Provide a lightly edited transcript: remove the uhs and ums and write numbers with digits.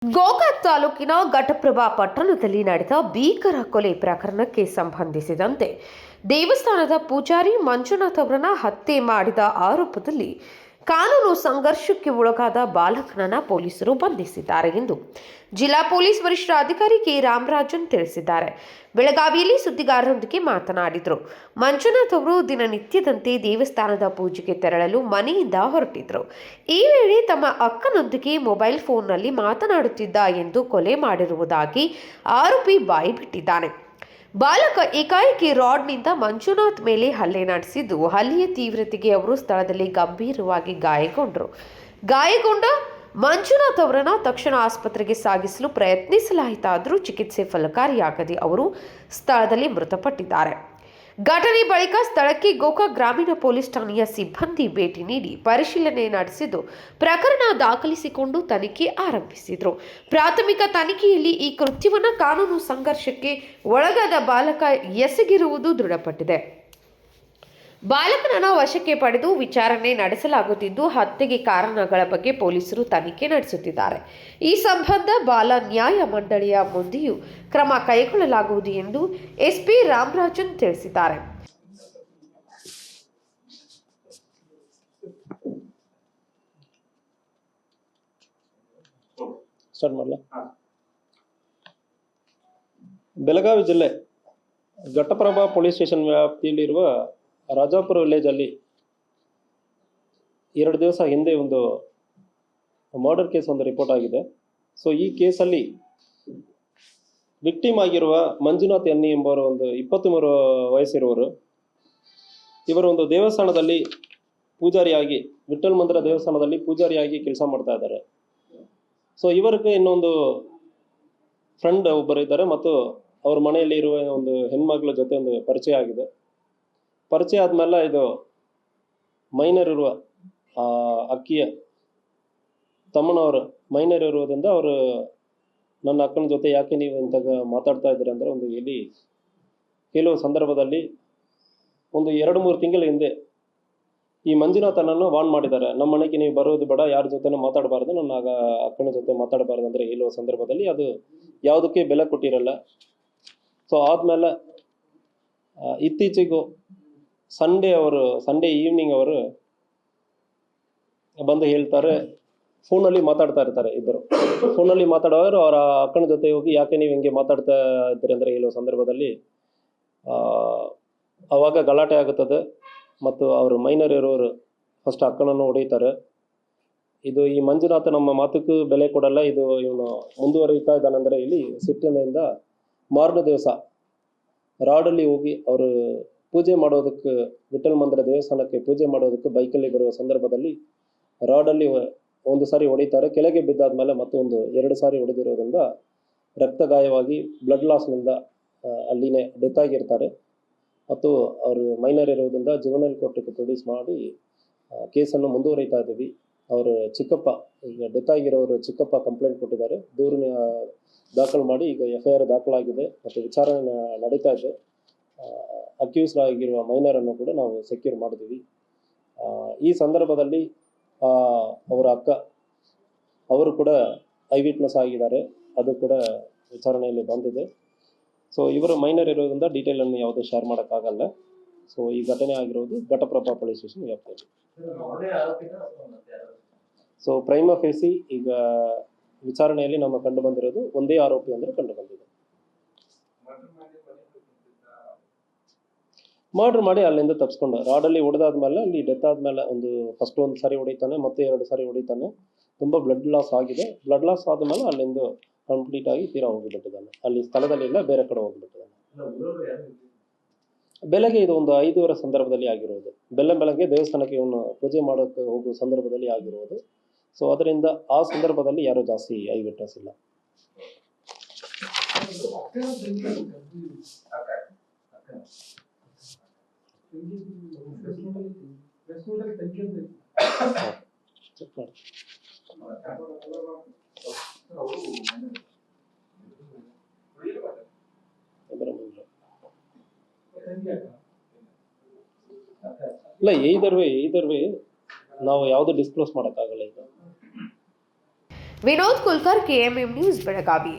ಗೋಕಾಕ್ ತಾಲೂಕಿನ ಘಟಪ್ರಭಾ ಪಟ್ಟಣದಲ್ಲಿ ನಡೆದ ಭೀಕರ ಕೊಲೆ ಪ್ರಕರಣಕ್ಕೆ ಸಂಬಂಧಿಸಿದಂತೆ ದೇವಸ್ಥಾನದ ಪೂಜಾರಿ ಮಂಜುನಾಥ್ ಅವರನ್ನ ಹತ್ಯೆ ಮಾಡಿದ ಆರೋಪದಲ್ಲಿ ಕಾನೂನು ಸಂಘರ್ಷಕ್ಕೆ ಒಳಗಾದ ಬಾಲಕನನ್ನ ಪೊಲೀಸರು ಬಂಧಿಸಿದ್ದಾರೆ ಎಂದು ಜಿಲ್ಲಾ ಪೊಲೀಸ್ ವರಿಷ್ಠಾಧಿಕಾರಿ ಕೆ ರಾಮರಾಜನ್ ತಿಳಿಸಿದ್ದಾರೆ. ಬೆಳಗಾವಿಯಲ್ಲಿ ಸುದ್ದಿಗಾರರೊಂದಿಗೆ ಮಾತನಾಡಿದರು. ಮಂಜುನಾಥ್ ಅವರು ದಿನನಿತ್ಯದಂತೆ ದೇವಸ್ಥಾನದ ಪೂಜೆಗೆ ತೆರಳಲು ಮನೆಯಿಂದ ಹೊರಟಿದ್ರು. ಈ ವೇಳೆ ತಮ್ಮ ಅಕ್ಕನೊಂದಿಗೆ ಮೊಬೈಲ್ ಫೋನ್ನಲ್ಲಿ ಮಾತನಾಡುತ್ತಿದ್ದ ಎಂದು ಕೊಲೆ ಮಾಡಿರುವುದಾಗಿ ಆರೋಪಿ ಬಾಯಿಬಿಟ್ಟಿದ್ದಾನೆ. ಬಾಲಕ ಏಕಾಏಕಿ ರಾಡ್ನಿಂದ ಮಂಜುನಾಥ್ ಮೇಲೆ ಹಲ್ಲೆ ನಡೆಸಿದ್ದು, ಹಲ್ಲೆಯ ತೀವ್ರತೆಗೆ ಅವರು ಸ್ಥಳದಲ್ಲಿ ಗಂಭೀರವಾಗಿ ಗಾಯಗೊಂಡ ಮಂಜುನಾಥ್ ಅವರನ್ನು ತಕ್ಷಣ ಆಸ್ಪತ್ರೆಗೆ ಸಾಗಿಸಲು ಪ್ರಯತ್ನಿಸಲಾಯಿತಾದರೂ ಚಿಕಿತ್ಸೆ ಫಲಕಾರಿಯಾಗದೆ ಅವರು ಸ್ಥಳದಲ್ಲಿ ಮೃತಪಟ್ಟಿದ್ದಾರೆ. ಘಟನೆ ಬಳಿಕ ಸ್ಥಳಕ್ಕೆ ಗೋಕಾಕ್ ಗ್ರಾಮೀಣ ಪೊಲೀಸ್ ಠಾಣೆಯ ಸಿಬ್ಬಂದಿ ಭೇಟಿ ನೀಡಿ ಪರಿಶೀಲನೆ ನಡೆಸಿದ್ದು ಪ್ರಕರಣ ದಾಖಲಿಸಿಕೊಂಡು ತನಿಖೆ ಆರಂಭಿಸಿದರು. ಪ್ರಾಥಮಿಕ ತನಿಖೆಯಲ್ಲಿ ಈ ಕೃತ್ಯವನ್ನು ಕಾನೂನು ಸಂಘರ್ಷಕ್ಕೆ ಒಳಗಾದ ಬಾಲಕ ಎಸಗಿರುವುದು ದೃಢಪಟ್ಟಿದೆ. ಬಾಲಕನನ್ನು ವಶಕ್ಕೆ ಪಡೆದು ವಿಚಾರಣೆ ನಡೆಸಲಾಗುತ್ತಿದ್ದು, ಹತ್ಯೆಗೆ ಕಾರಣಗಳ ಬಗ್ಗೆ ಪೊಲೀಸರು ತನಿಖೆ ನಡೆಸುತ್ತಿದ್ದಾರೆ. ಈ ಸಂಬಂಧ ಬಾಲ ನ್ಯಾಯ ಮಂಡಳಿಯ ಮುಂದೆಯೂ ಕ್ರಮ ಕೈಗೊಳ್ಳಲಾಗುವುದು ಎಂದು ಎಸ್ಪಿ ರಾಮರಾಜನ್ ತಿಳಿಸಿದ್ದಾರೆ. ಬೆಳಗಾವಿ ಜಿಲ್ಲೆ ಘಟಪ್ರಭಾ ಪೊಲೀಸ್ ಸ್ಟೇಷನ್ ವ್ಯಾಪ್ತಿಯಲ್ಲಿರುವ ರಾಜಾಪುರ ವಿಲೇಜ್ ಅಲ್ಲಿ 2 ದಿವಸ ಹಿಂದೆ ಒಂದು ಮರ್ಡರ್ ಕೇಸ್ ಒಂದು ರಿಪೋರ್ಟ್ ಆಗಿದೆ. ಸೊ ಈ ಕೇಸಲ್ಲಿ ವಿಕ್ಟಿಮ್ ಆಗಿರುವ ಮಂಜುನಾಥ್ ಎನ್ನಿ ಎಂಬವರು ಒಂದು 23 ವಯಸ್ಸಿರುವರು. ಇವರು ಒಂದು ದೇವಸ್ಥಾನದಲ್ಲಿ ಪೂಜಾರಿಯಾಗಿ, ವಿಠಲ್ ಮಂದಿರ ದೇವಸ್ಥಾನದಲ್ಲಿ ಪೂಜಾರಿಯಾಗಿ ಕೆಲಸ ಮಾಡ್ತಾ ಇದ್ದಾರೆ. ಸೊ ಇವರಿಗೆ ಇನ್ನೊಂದು ಫ್ರೆಂಡ್ ಒಬ್ಬರು ಇದ್ದಾರೆ ಮತ್ತು ಅವ್ರ ಮನೆಯಲ್ಲಿ ಇರುವ ಒಂದು ಹೆಣ್ಮಕ್ಳ ಜೊತೆ ಒಂದು ಪರಿಚಯ ಆಗಿದೆ. ಪರಿಚಯ ಆದ್ಮೇಲೆ ಇದು ಮೈನರ್ ಇರುವ ಅಕ್ಕಿಯ ತಮ್ಮನವರು ಮೈನರ್ ಇರುವುದರಿಂದ ಅವರು ನನ್ನ ಅಕ್ಕನ ಜೊತೆ ಯಾಕೆ ನೀವು ಇಂತಾಗ ಮಾತಾಡ್ತಾ ಇದ್ದೀರಿ ಅಂದ್ರೆ ಒಂದು ಇಲ್ಲಿ ಕೆಲವು ಸಂದರ್ಭದಲ್ಲಿ ಒಂದು 2-3 ತಿಂಗಳ ಹಿಂದೆ ಈ ಮಂಜುನಾಥನನ್ನು ವಾರ್ನ್ ಮಾಡಿದ್ದಾರೆ. ನಮ್ಮ ಮನೆಗೆ ನೀವು ಬರೋದು ಬೇಡ, ಯಾರ ಜೊತೆನೂ ಮಾತಾಡಬಾರ್ದು, ನನ್ನ ಅಕ್ಕನ ಜೊತೆ ಮಾತಾಡಬಾರ್ದು ಅಂದ್ರೆ ಹೇಳುವ ಸಂದರ್ಭದಲ್ಲಿ ಅದು ಯಾವುದಕ್ಕೆ ಬೆಲೆ ಕೊಟ್ಟಿರಲ್ಲ. ಸೊ ಆದ್ಮೇಲೆ ಇತ್ತೀಚೆಗೂ ಸಂಡೇ ಈವ್ನಿಂಗ್ ಅವರು ಬಂದು ಹೇಳ್ತಾರೆ, ಫೋನಲ್ಲಿ ಮಾತಾಡ್ತಾ ಇರ್ತಾರೆ. ಇಬ್ಬರು ಫೋನಲ್ಲಿ ಮಾತಾಡೋರು ಅವರ ಅಕ್ಕನ ಜೊತೆ ಹೋಗಿ ಯಾಕೆ ನೀವು ಹಿಂಗೆ ಮಾತಾಡ್ತಾ ಇದ್ದೀರಿ ಅಂದರೆ ಹೇಳುವ ಸಂದರ್ಭದಲ್ಲಿ ಅವಾಗ ಗಲಾಟೆ ಆಗುತ್ತದೆ ಮತ್ತು ಅವರು ಮೈನರ್ ಇರೋರು ಫಸ್ಟ್ ಅಕ್ಕನನ್ನು ಹೊಡೀತಾರೆ. ಇದು ಈ ಮಂಜುನಾಥ ನಮ್ಮ ಮಾತಕ್ಕೂ ಬೆಲೆ ಕೊಡಲ್ಲ, ಇದು ಇವನು ಮುಂದುವರಿತಾ ಇದ್ದಾನಂದರೆ ಇಲ್ಲಿ ಸಿಟ್ಟಿನಿಂದ ಮಾರನೇ ದಿವಸ ರಾಡಲ್ಲಿ ಹೋಗಿ ಅವರು ಪೂಜೆ ಮಾಡೋದಕ್ಕೆ, ವಿಠಲ್ ಮಂದಿರ ದೇವಸ್ಥಾನಕ್ಕೆ ಪೂಜೆ ಮಾಡೋದಕ್ಕೆ ಬೈಕಲ್ಲಿ ಬರುವ ಸಂದರ್ಭದಲ್ಲಿ ರಾಡಲ್ಲಿ ಒಂದು ಸಾರಿ ಹೊಡಿತಾರೆ. ಕೆಳಗೆ ಬಿದ್ದಾದ್ಮೇಲೆ ಮತ್ತೊಂದು 2 ಸಾರಿ ಹೊಡೆದಿರೋದ್ರಿಂದ ರಕ್ತ ಗಾಯವಾಗಿ ಬ್ಲಡ್ ಲಾಸ್ನಿಂದ ಅಲ್ಲಿನೇ ಡೆತ್ ಆಗಿರ್ತಾರೆ. ಮತ್ತು ಅವರು ಮೈನರ್ ಇರೋದ್ರಿಂದ ಜುವೆನೈಲ್ ಕೋರ್ಟ್ಗೆ ಪ್ರೊಡ್ಯೂಸ್ ಮಾಡಿ ಕೇಸನ್ನು ಮುಂದುವರಿತಾ ಇದ್ದೀವಿ. ಅವರು ಚಿಕ್ಕಪ್ಪ, ಈಗ ಡೆತ್ ಆಗಿರೋರು ಚಿಕ್ಕಪ್ಪ ಕಂಪ್ಲೇಂಟ್ ಕೊಟ್ಟಿದ್ದಾರೆ. ದೂರನ್ನ ದಾಖಲು ಮಾಡಿ ಈಗ FIR ದಾಖಲಾಗಿದೆ ಮತ್ತು ವಿಚಾರಣೆ ನಡೀತಾ ಇದೆ. ಅಕ್ಯೂಸ್ಡ್ ಆಗಿರುವ ಮೈನರನ್ನು ಕೂಡ ನಾವು ಸೆಕ್ಯೂರ್ ಮಾಡಿದ್ದೀವಿ. ಈ ಸಂದರ್ಭದಲ್ಲಿ ಅವರ ಅಕ್ಕ ಅವರು ಕೂಡ ಐ ವಿಟ್ನೆಸ್ ಆಗಿದ್ದಾರೆ, ಅದು ಕೂಡ ವಿಚಾರಣೆಯಲ್ಲಿ ಬಂದಿದೆ. ಸೊ ಇವರು ಮೈನರ್ ಇರೋದ್ರಿಂದ ಡೀಟೇಲನ್ನು ಯಾವುದೂ ಶೇರ್ ಮಾಡೋಕ್ಕಾಗಲ್ಲ. ಸೊ ಈ ಘಟನೆ ಆಗಿರೋದು ಘಟಪ್ರಭಾ ಪೊಲೀಸ್ ಸ್ಟೇಷನ್ ವ್ಯಾಪ್ತಿಯಲ್ಲಿ. ಸೊ ಪ್ರೈಮಾ ಫೇಸಿ ಈಗ ವಿಚಾರಣೆಯಲ್ಲಿ ನಮ್ಮ ಕಂಡು ಬಂದಿರೋದು ಒಂದೇ ಆರೋಪಿ ಅಂದರೆ ಕಂಡು ಬಂದಿದೆ. ಮರ್ಡರ್ ಮಾಡಿ ಅಲ್ಲಿಂದ ತಪ್ಪಿಸ್ಕೊಂಡು ರಾಡಲ್ಲಿ ಹೊಡೆದಾದ್ಮೇಲೆ ಅಲ್ಲಿ ಡೆತ್ ಆದ್ಮೇಲೆ ಫಸ್ಟ್ ಒಂದು ಸಾರಿ ಹೊಡಿತಾನೆ, ಮತ್ತೆ 2 ಸಾರಿ ಹೊಡಿತಾನೆ. ತುಂಬ ಬ್ಲಡ್ ಲಾಸ್ ಆಗಿದೆ. ಬ್ಲಡ್ ಲಾಸ್ ಆದ್ಮೇಲೆ ಅಲ್ಲಿಂದ ಕಂಪ್ಲೀಟ್ ಆಗಿ ತೀರಾ ಹೋಗಿಬಿಟ್ಟಿದ್ದಾನೆ. ಅಲ್ಲಿ ಸ್ಥಳದಲ್ಲಿ ಇಲ್ಲ, ಬೇರೆ ಕಡೆ ಹೋಗಿಬಿಟ್ಟಿದ್ದಾನೆ. ಬೆಳಗ್ಗೆ ಇದು ಒಂದು 5:30 ಸಂದರ್ಭದಲ್ಲಿ ಆಗಿರೋದು. ಬೆಳಗ್ಗೆ ದೇವಸ್ಥಾನಕ್ಕೆ ಇವನು ಪೂಜೆ ಮಾಡೋಕ್ಕೆ ಹೋಗುವ ಸಂದರ್ಭದಲ್ಲಿ ಆಗಿರೋದು. ಸೊ ಅದರಿಂದ ಆ ಸಂದರ್ಭದಲ್ಲಿ ಯಾರು ಜಾಸ್ತಿ ಐ ವಿಟ್ನೆಸ್ ಇಲ್ಲ. ಇಲ್ಲ, either way ನಾವು ಯಾವುದು ಡಿಸ್ಕ್ಲೋಸ್ ಮಾಡೋಕ್ಕಾಗಲ್ಲ ಈಗ. Vinod Kulkar, KMM news, Belagavi.